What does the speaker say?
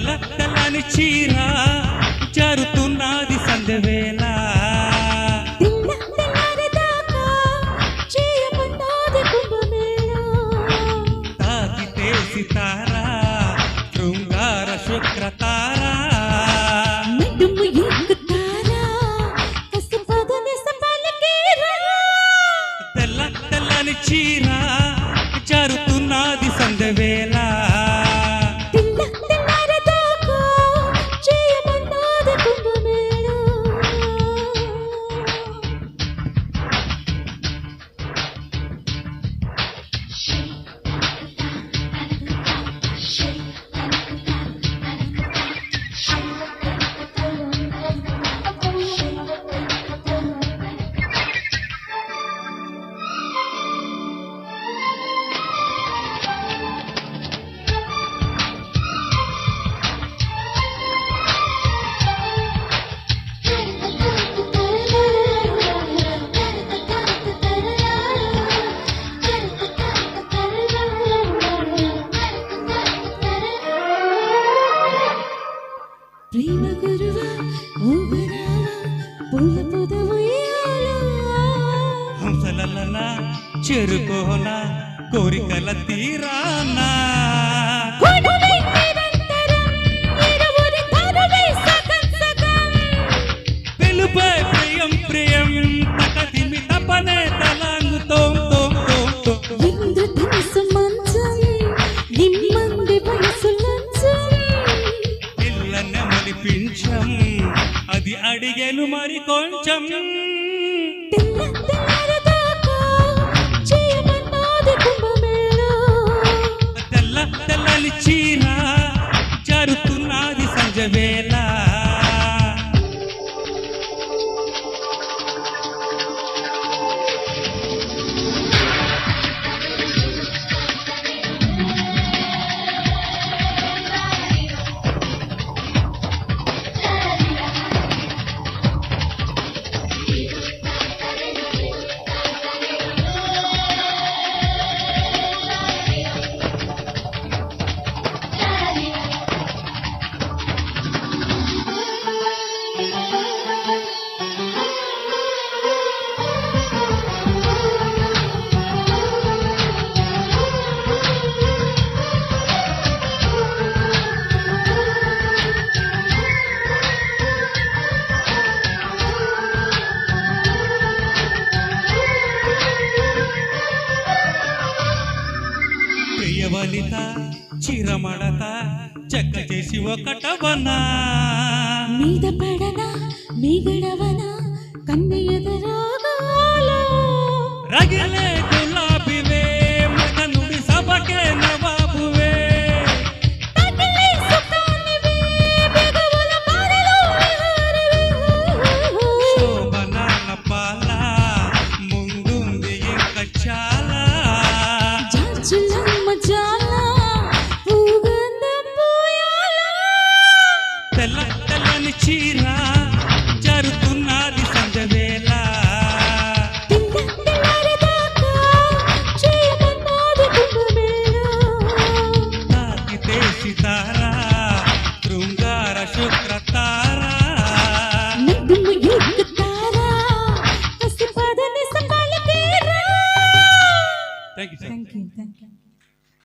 తెల్ల తెల్లని చీర జరుతున్నది సంధ్యవేళ తాకితే సితారా శృంగార శుక్రతారా తెల్ల తెల్లని చీర జరుతున్నది సంధ్యవేళ ప్రేమ గురువా పూల హంసలన చెరుకోన కోరికల తీరానా పిలుపే ప్రియం ప్రియం తకతిమి తపనే తలాంగు తోం తోం తోం తోం ఇంద్రధనుసు మంచం ఇమ్మంది వయసు లంచం పిల్లనే మలిపించం అది అడిగేను మరి కొంచెం తెల్ల తెల్లని చీర జరుతున్నది సంధ్యవేళ ప్రియవనిత చిరమడత చెక్క చేసి ఒకటవనా మీద పడనా మీగడవనా కన్నెయదరాగాల రగిలే గులాబివే మగనుడి సభకే నవాబువే తగిలే సుతానివే బెగవల మారలో శోభనాల పాల ముందుంది ఇంకా చాలా జాజులమ్మ జాలా పూగంధం పూయాల తెల్ల తెల్లని చీర జరుతున్నది సంధ్యవేళ తాకితే సితారా శృంగార శుక్రతారా thank you sir. Thank you.